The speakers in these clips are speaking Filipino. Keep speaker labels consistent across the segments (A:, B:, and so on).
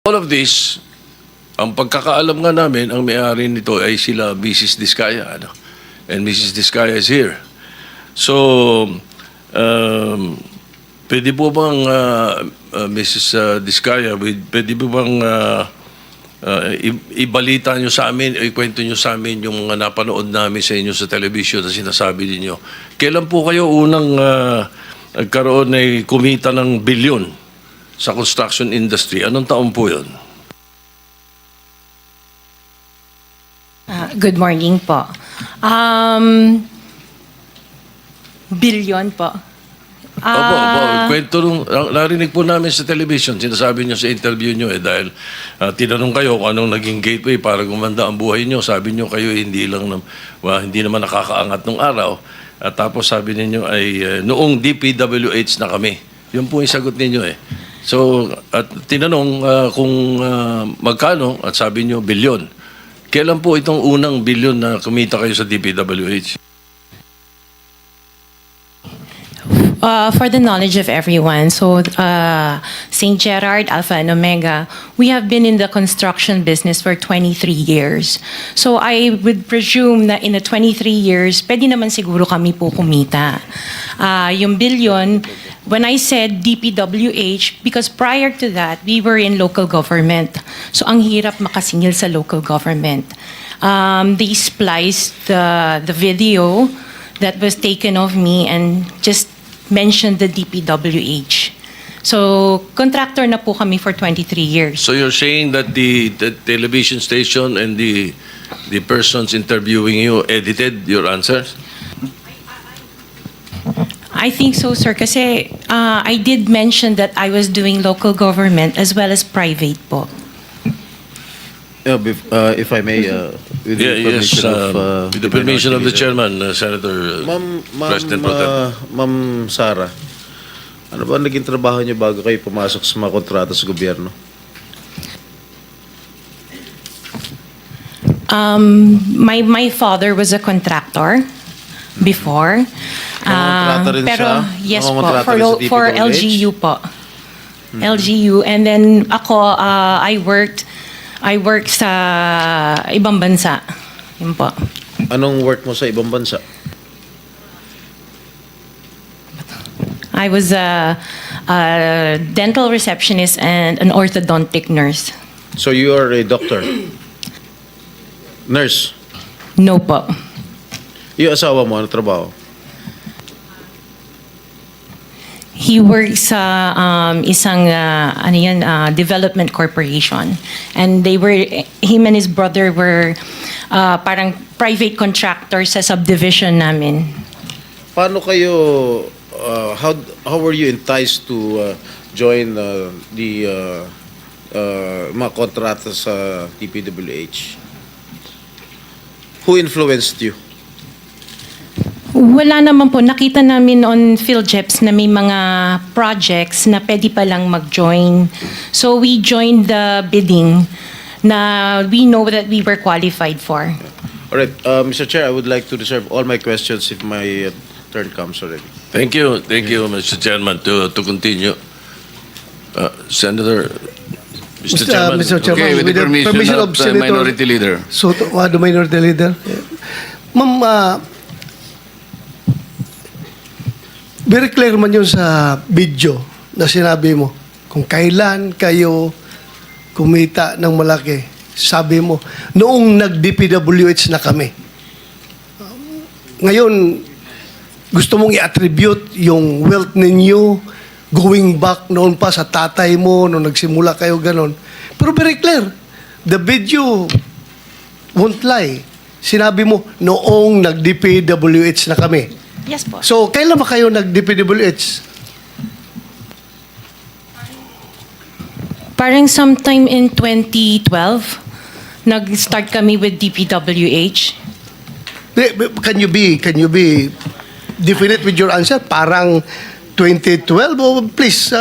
A: All of this, ang pagkakaalam nga namin, ang may-ari nito ay sila Mrs. Diskaya. Ano? And Mrs. Diskaya is here. So, pwede po bang, Mrs. Diskaya, pwede po bang ibalita nyo sa amin, ikwento nyo sa amin yung mga napanood namin sa inyo sa television na sinasabi ninyo. Kailan po kayo unang nagkaroon ay kumita ng bilyon sa construction industry? Anong taon po yun?
B: Good morning po. Billion po.
A: Opo. Kwento nung, narinig po namin sa television, sinasabi nyo sa interview nyo dahil tinanong kayo kung anong naging gateway para gumanda ang buhay nyo. Sabi nyo kayo hindi naman nakakaangat nung araw. At tapos sabi ninyo ay noong DPWH na kami. Yun po yung sagot ninyo eh. So, at tinanong kung magkano at sabi nyo bilyon. Kailan po itong unang bilyon na kumita kayo sa DPWH?
B: For the knowledge of everyone, so St. Gerard, Alpha and Omega, we have been in the construction business for 23 years. So I would presume that in the 23 years, pwede naman siguro kami po kumita. Yung billion, when I said DPWH, because prior to that, we were in local government. So ang hirap makasingil sa local government. They spliced the video that was taken of me and just mentioned the DPWH. So, contractor na po kami for 23 years.
A: So you're saying that the television station and the persons interviewing you edited your answers?
B: I think so, sir, kasi I did mention that I was doing local government as well as private po.
C: If I may, with the permission
A: of the chairman, Senator President Pro Tem.
C: Ma'am Sara, ano ba naging trabaho niyo bago kayo pumasok sa mga kontrata sa gobyerno?
B: My father was a contractor before.
C: Nangongontrata rin
B: pero
C: siya?
B: yes po,
C: Nangongontrata rin sa
B: for
C: DPWH?
B: LGU po. LGU, and then ako I worked sa ibang bansa. Yun po.
C: Anong work mo sa ibang bansa?
B: I was a dental receptionist and an orthodontic nurse.
C: So you are a doctor? Nurse?
B: No po.
C: Yung asawa mo, ano trabaho?
B: He works sa isang development corporation, and him and his brother were parang private contractors sa subdivision namin.
C: Paano kayo, how were you enticed to join the mga kontrata sa DPWH? Who influenced you?
B: Wala naman po. Nakita namin on PhilJeps na may mga projects na pwede palang mag-join. So we joined the bidding na we know that we were qualified for.
C: All right, Mr. Chair, I would like to reserve all my questions if my turn comes already.
A: Thank you, Mr. Chairman, to continue. Senator, Mr. Chairman.
D: Mr. Chairman,
E: Okay, with the permission of the
D: Senator
E: Minority Leader.
D: Soto, the Minority Leader. Ma'am, very clear man yun sa video na sinabi mo. Kung kailan kayo kumita ng malaki, sabi mo, noong nag-DPWH na kami. Ngayon, gusto mong i-attribute yung wealth ninyo going back noon pa sa tatay mo, noong nagsimula kayo ganon. Pero very clear, the video won't lie. Sinabi mo, noong nag-DPWH na kami.
B: Yes po.
D: So, kailan ba kayo nag-DPWH?
B: Parang sometime in 2012, nag-start kami with DPWH.
D: Can you be definite with your answer? Parang 2012? Oh, please,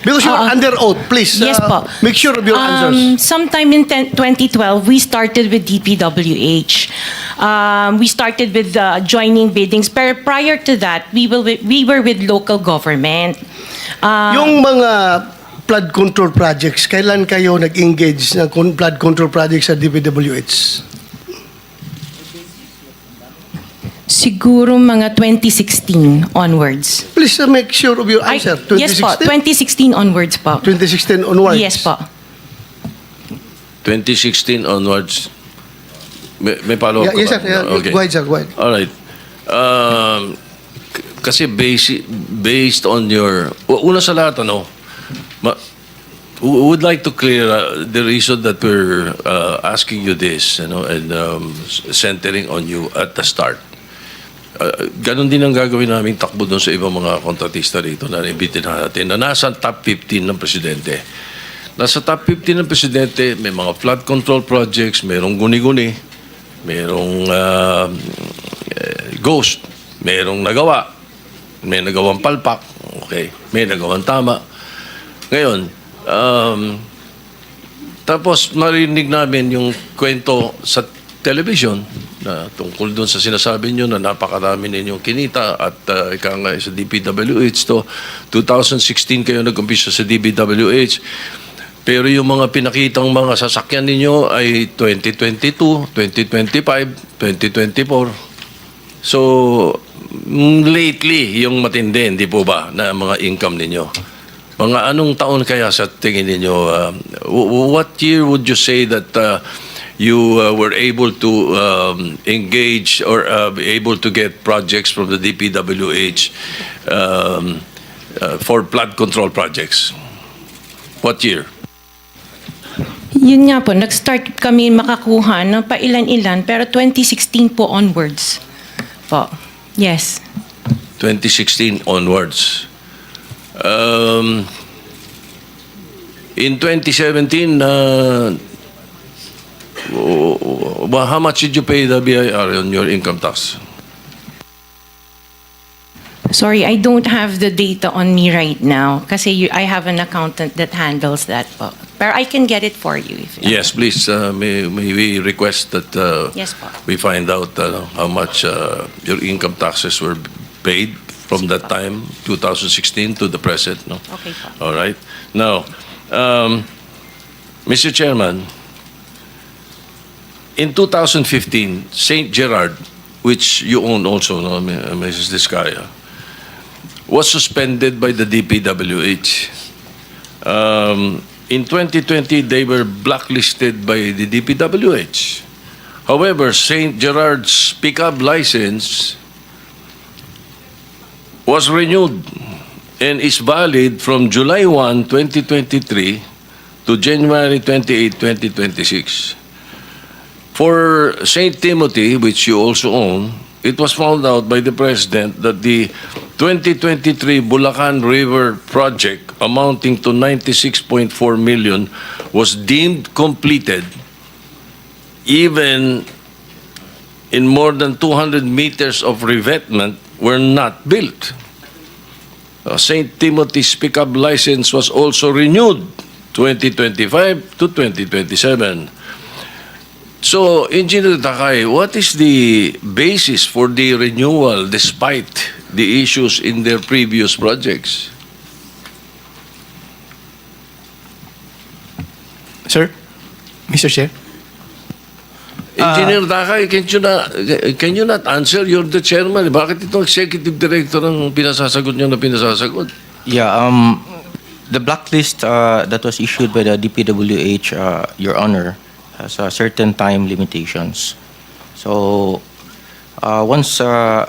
D: because you're under oath, please
B: Yes po.
D: make sure of your answers.
B: Sometime in 2012, we started with DPWH. We started with joining biddings. Pero prior to that, we were with local government.
D: Yung mga flood control projects, kailan kayo nag-engage ng flood control projects sa DPWH?
B: Siguro mga 2016 onwards.
D: Please make sure of your answer.
B: Yes po, 2016 onwards po.
D: 2016 onwards?
B: Yes po.
A: 2016 onwards. May follow-up
D: Yeah, yes,
A: ka
D: sir.
A: ba?
D: Yeah,
A: Okay.
D: Go ahead, sir. Go ahead.
A: All right. Kasi based on your... Una sa lahat, we would like to clear the reason that we're asking you this, and centering on you at the start. Ganon din ang gagawin namin takbo doon sa ibang mga kontratista rito na naibitin natin na nasa top 15 ng presidente. Nasa top 15 ng presidente, may mga flood control projects, merong guni-guni, merong ghost, merong nagawa, may nagawang palpak, okay, may nagawang tama. Ngayon, tapos marinig namin yung kwento sa television na tungkol doon sa sinasabi nyo na napakarami ninyong kinita at ika nga sa DPWH to 2016 kayo nag-umpisa sa DPWH. Pero yung mga pinakitang mga sasakyan ninyo ay 2022, 2025, 2024. So, lately, yung matindi, hindi po ba, na mga income ninyo? Mga anong taon kaya sa tingin ninyo? What year would you say that you were able to engage or be able to get projects from the DPWH for flood control projects? What year?
B: Yun nga po, nag-start kami makakuha ng pailan-ilan, pero 2016 po onwards po. Yes.
A: 2016 onwards. In 2017, how much did you pay the BIR on your income tax?
B: Sorry, I don't have the data on me right now kasi I have an accountant that handles that po. Pero I can get it for you. If you
A: Yes, please. May we request that
B: Yes po.
A: we find out how much your income taxes were paid from that time, 2016 to the present. No?
B: Okay po.
A: All right. Now, Mr. Chairman, in 2015, St. Gerard, which you own also, no, Mrs. Discaya, was suspended by the DPWH. In 2020, they were blacklisted by the DPWH. However, St. Gerard's pickup license was renewed and is valid from July 1, 2023 to January 28, 2026. For St. Timothy, which you also own, it was found out by the President that the 2023 Bulacan River project amounting to 96.4 million was deemed completed even in more than 200 meters of revetment were not built. St. Timothy's pickup license was also renewed 2025 to 2027. So, Engineer Takay, what is the basis for the renewal despite the issues in their previous projects?
E: Sir? Mr. Chair?
A: Engineer Takay, can you not answer? You're the chairman. Bakit itong executive director ang pinasasagot niyo na pinasasagot?
E: Yeah, the blacklist that was issued by the DPWH, Your Honor, has certain time limitations. So, once a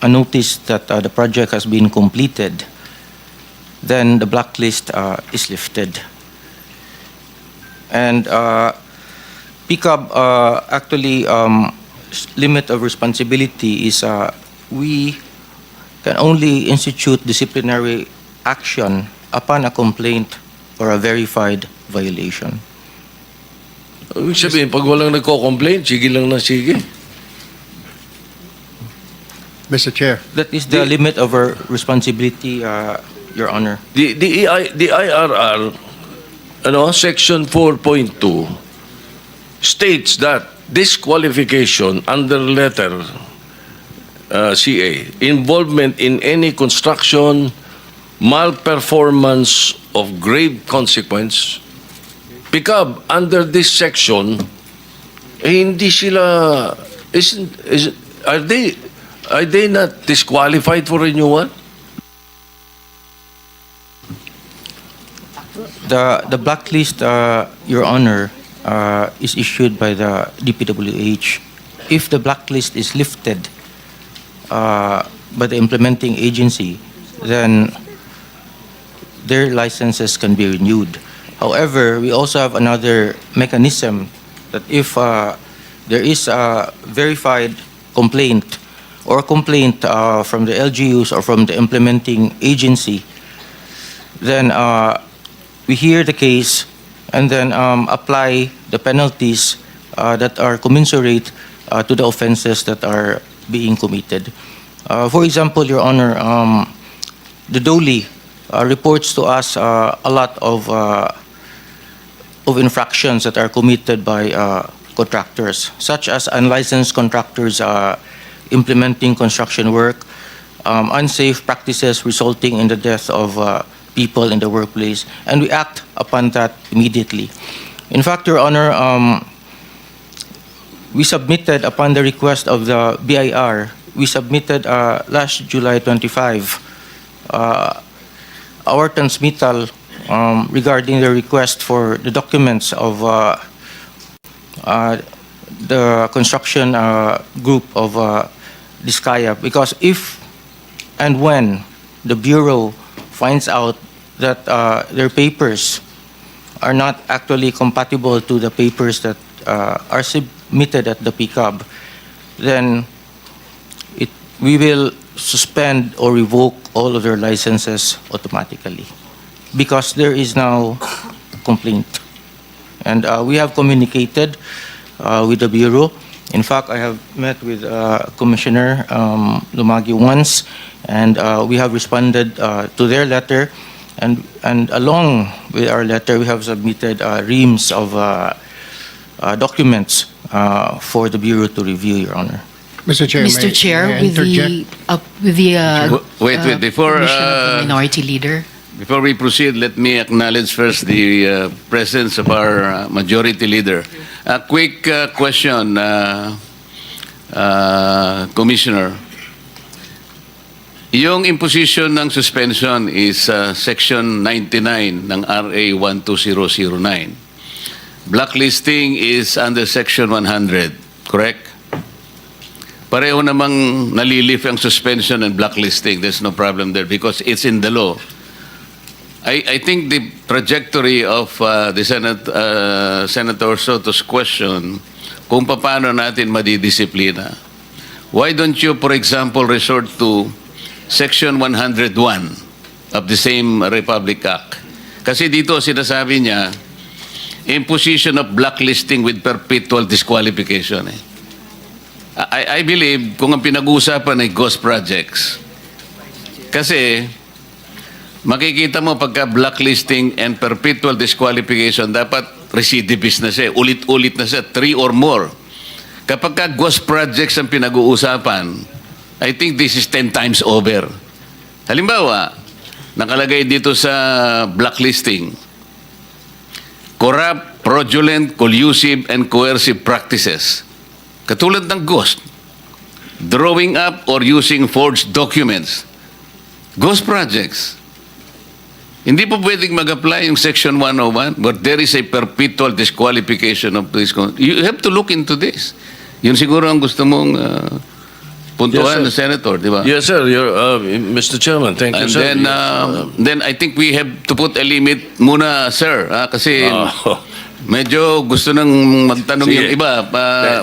E: notice that the project has been completed, then the blacklist is lifted. And PICAB actually limit of responsibility is we can only institute disciplinary action upon a complaint or a verified violation.
A: Ibig sabihin, pag walang nagko-complain, sige lang na sige.
F: Mr. Chair.
E: That is the limit of our responsibility, Your Honor.
A: The IRR, Section 4.2 states that disqualification under letter CA, involvement in any construction, malperformance, of grave consequence, pickup under this section, hindi sila, are they not disqualified for renewal?
E: The blacklist, Your Honor, is issued by the DPWH. If the blacklist is lifted by the implementing agency, then their licenses can be renewed. However, we also have another mechanism that if there is a verified complaint or complaint from the LGUs or from the implementing agency, then we hear the case and then apply the penalties that are commensurate to the offenses that are being committed. For example, Your Honor, the DOLE reports to us a lot of infractions that are committed by contractors, such as unlicensed contractors implementing construction work, unsafe practices resulting in the death of people in the workplace, and we act upon that immediately. In fact, Your Honor, we submitted, upon the request of the BIR, we submitted last July 25 our transmittal regarding the request for the documents of the construction group of Diskaya, because if and when the Bureau finds out that their papers are not actually compatible to the papers that are submitted at the PCAB, then we will suspend or revoke all of their licenses automatically, because there is now complaint. And we have communicated with the Bureau. In fact, I have met with Commissioner Lumagi once, and we have responded to their letter. And along with our letter, we have submitted reams of documents for the Bureau to review, Your Honor.
F: Mr. Chair,
G: Mr. Chair,
F: may I
G: with the
H: Wait, before
G: permission of the Minority Leader.
H: before we proceed, let me acknowledge first the presence of our Majority Leader. A quick question, Commissioner. Yung imposition ng suspension is Section 99 ng RA 12009. Blacklisting is under Section 100, correct? Pareho namang nalilif ang suspension and blacklisting. There's no problem there because it's in the law. I think the trajectory of the Senator Soto's question, kung paano natin madidisiplina, why don't you, for example, resort to Section 101 of the same Republic Act? Kasi dito sinasabi niya, imposition of blacklisting with perpetual disqualification. I believe kung ang pinag-uusapan ay ghost projects, kasi makikita mo pagka blacklisting and perpetual disqualification, dapat recidivist na siya, ulit-ulit na siya, 3 or more. Kapag ka ghost projects ang pinag-uusapan, I think this is 10 times over. Halimbawa, nakalagay dito sa blacklisting, corrupt, fraudulent, collusive, and coercive practices. Katulad ng ghost, drawing up or using forged documents. Ghost projects. Hindi po pwedeng mag-apply yung Section 101, but there is a perpetual disqualification of this. You have to look into this. Yun siguro ang gusto mong puntuhan
A: Yes,
H: ng Senator, di ba?
A: Yes, sir. Mr. Chairman, thank you,
H: And
A: sir.
H: then I think we have to put a limit muna, sir. Kasi medyo gusto nang magtanong
A: Sige.
H: yung iba.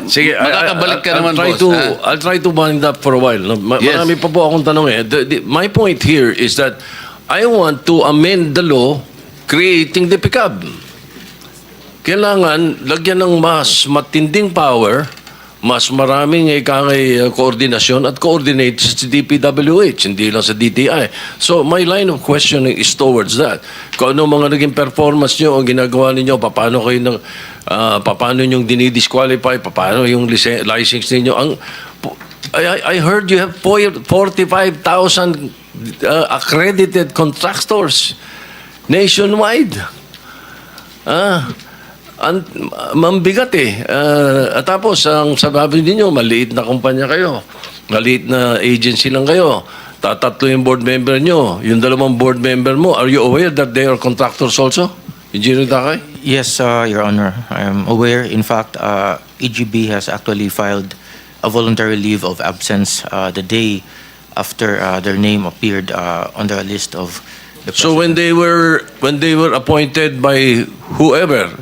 A: Sige,
H: Makakabalik ka naman, boss.
A: I'll try to wind up for a while. No?
H: Yes.
A: Marami pa po akong tanong eh. My point here is that I want to amend the law creating the PCAB. Kailangan lagyan ng mas matinding power, mas maraming koordinasyon at coordinate sa DPWH, hindi lang sa DTI. So my line of questioning is towards that. Kung ano mga naging performance nyo, ang ginagawa ninyo, paano kayo paano yung dinidisqualify, paano yung license ninyo. I heard you have 45,000 accredited contractors. Nationwide. Mambigat eh. At tapos, ang sababi ninyo, maliit na kumpanya kayo. Maliit na agency lang kayo. Tatatlo yung board member nyo. Yung dalawang board member mo, are you aware that they are contractors also? Engineer Takay?
E: Yes, Your Honor. I am aware. In fact, EGB has actually filed a voluntary leave of absence the day after their name appeared on the list of the
A: So when they were appointed by whoever,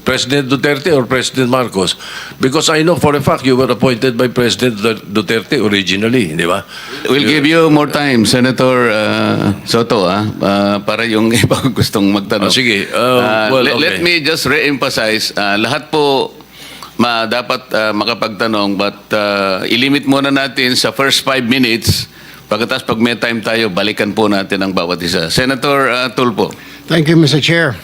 A: President Duterte or President Marcos, because I know for a fact you were appointed by President Duterte originally, di ba?
H: We'll give you more time, Senator Soto, para yung iba gustong magtanong.
A: Sige.
H: Let me just re-emphasize, lahat po dapat makapagtanong, but ilimit muna natin sa first 5 minutes. Pagkatapos pag may time tayo, balikan po natin ang bawat isa. Senator Tulfo.
F: Thank you, Mr. Chair.